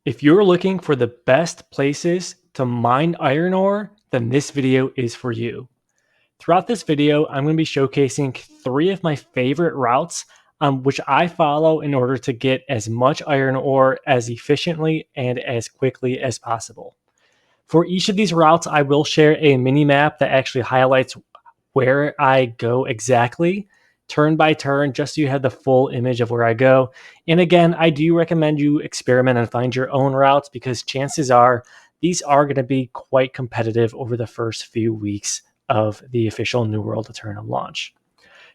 If you're looking for the best places to mine iron ore, then this video is for you. Throughout this video, I'm going to be showcasing 3 of my favorite routes which I follow in order to get as much iron ore as efficiently and as quickly as possible. For each of these routes, I will share a mini map that actually highlights where I go exactly, turn by turn, just so you have the full image of where I go. And again, I do recommend you experiment and find your own routes because chances are these are going to be quite competitive over the first few weeks of the official New World Aeternum launch.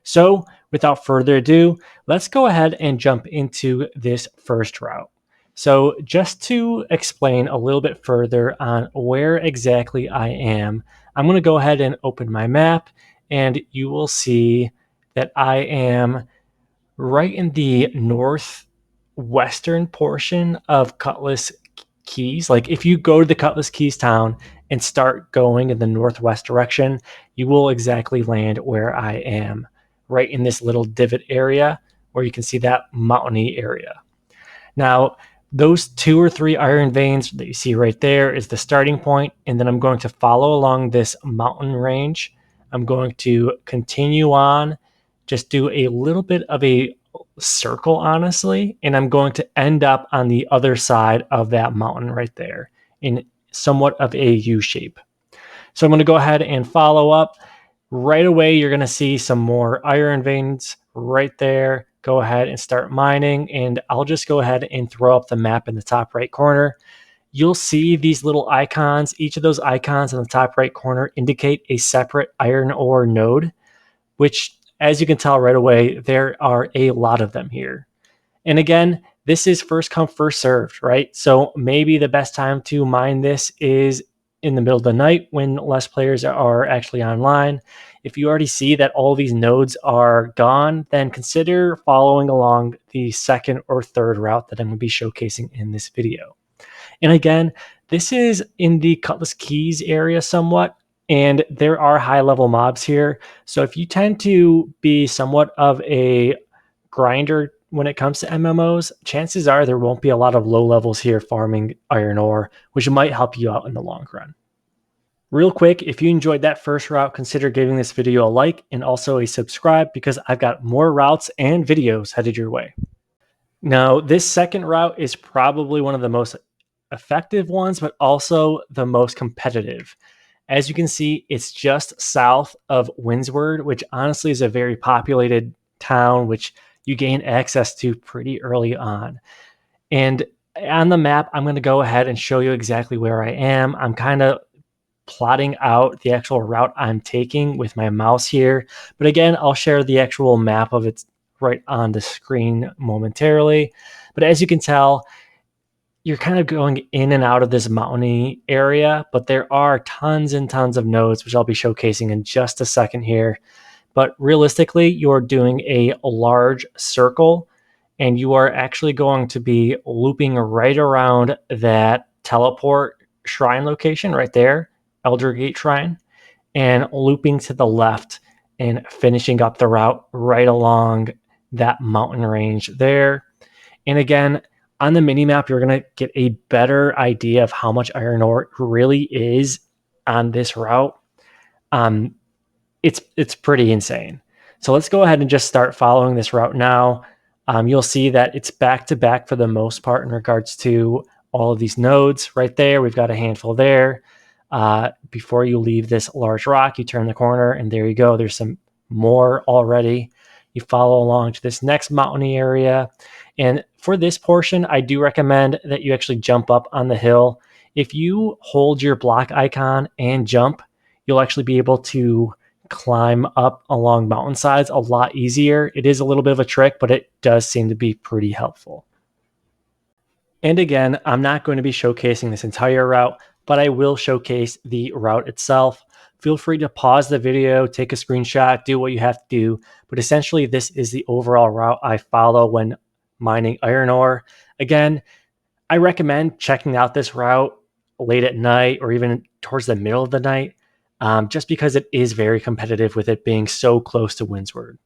So without further ado, let's go ahead and jump into this first route. So just to explain a little bit further on where exactly I am, I'm going to go ahead and open my map and you will see that I am right in the northwestern portion of Cutlass Keys. Like if you go to the Cutlass Keys town and start going in the northwest direction, you will exactly land where I am, right in this little divot area where you can see that mountainy area. Now, those 2 or 3 iron veins that you see right there is the starting point, and then I'm going to follow along this mountain range. I'm going to continue on, just do a little bit of a circle, honestly, and I'm going to end up on the other side of that mountain right there in somewhat of a U shape. So I'm going to go ahead and follow up. Right away, you're going to see some more iron veins right there. Go ahead and start mining, and I'll just go ahead and throw up the map in the top right corner. You'll see these little icons. Each of those icons in the top right corner indicate a separate iron ore node, which, as you can tell right away, there are a lot of them here. And again, this is first come, first served, right? So maybe the best time to mine this is in the middle of the night when less players are actually online. If you already see that all these nodes are gone, then consider following along the second or third route that I'm going to be showcasing in this video. And again, this is in the Cutlass Keys area somewhat, and there are high level mobs here. So if you tend to be somewhat of a grinder when it comes to MMOs, chances are there won't be a lot of low levels here farming iron ore, which might help you out in the long run. Real quick, if you enjoyed that first route, consider giving this video a like and also a subscribe because I've got more routes and videos headed your way. Now, this second route is probably one of the most effective ones, but also the most competitive. As you can see, it's just south of Windsward, which honestly is a very populated town, which you gain access to pretty early on. And on the map, I'm going to go ahead and show you exactly where I am. I'm kind of plotting out the actual route I'm taking with my mouse here. But again, I'll share the actual map of it right on the screen momentarily. But as you can tell, you're kind of going in and out of this mountainy area, but there are tons and tons of nodes, which I'll be showcasing in just a second here. But realistically, you're doing a large circle and you are actually going to be looping right around that teleport shrine location right there, Elder Gate Shrine, and looping to the left and finishing up the route right along that mountain range there. And again, on the mini map, you're going to get a better idea of how much iron ore really is on this route. It's pretty insane. So let's go ahead and just start following this route now. You'll see that it's back to back for the most part in regards to all of these nodes right there. We've got a handful there. Before you leave this large rock, you turn the corner and there you go. There's some more already. You follow along to this next mountainy area. And for this portion, I do recommend that you actually jump up on the hill. If you hold your block icon and jump, you'll actually be able to climb up along mountainsides a lot easier. It is a little bit of a trick, but it does seem to be pretty helpful. And again, I'm not going to be showcasing this entire route, but I will showcase the route itself. Feel free to pause the video, take a screenshot, do what you have to do. But essentially, this is the overall route I follow when mining iron ore. Again, I recommend checking out this route late at night or even towards the middle of the night, just because it is very competitive with it being so close to Windsward.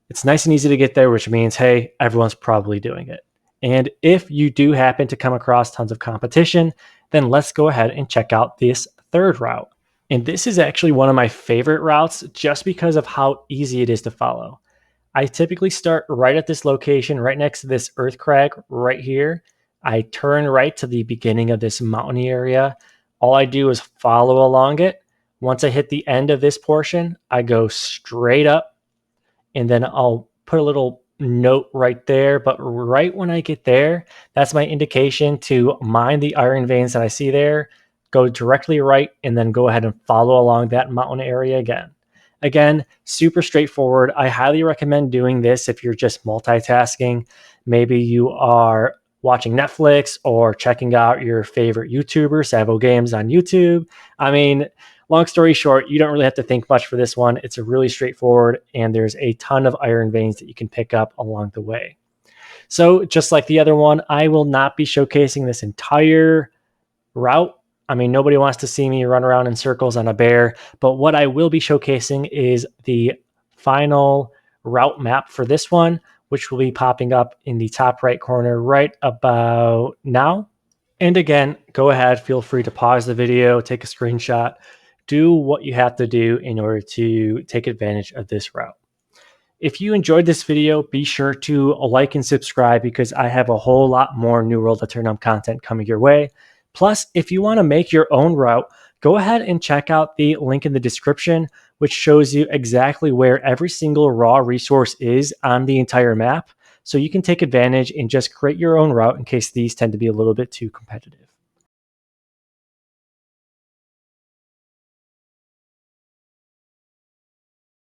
It's nice and easy to get there, which means, hey, everyone's probably doing it. And if you do happen to come across tons of competition, then let's go ahead and check out this third route. And this is actually one of my favorite routes just because of how easy it is to follow. I typically start right at this location, right next to this earth crag right here. I turn right to the beginning of this mountainy area. All I do is follow along it. Once I hit the end of this portion, I go straight up, and then I'll put a little note right there. But right when I get there, that's my indication to mine the iron veins that I see there, go directly right, and then go ahead and follow along that mountain area again. Again, super straightforward. I highly recommend doing this if you're just multitasking. Maybe you are watching Netflix or checking out your favorite YouTuber, Savo Games on YouTube. I mean, long story short, you don't really have to think much for this one. It's a really straightforward, and there's a ton of iron veins that you can pick up along the way. So just like the other one, I will not be showcasing this entire route. I mean, nobody wants to see me run around in circles on a bear, but what I will be showcasing is the final route map for this one, which will be popping up in the top right corner right about now. And again, go ahead, feel free to pause the video, take a screenshot, do what you have to do in order to take advantage of this route. If you enjoyed this video, be sure to like and subscribe because I have a whole lot more New World Aeternum content coming your way. Plus, if you want to make your own route, go ahead and check out the link in the description, which shows you exactly where every single raw resource is on the entire map. So you can take advantage and just create your own route in case these tend to be a little bit too competitive.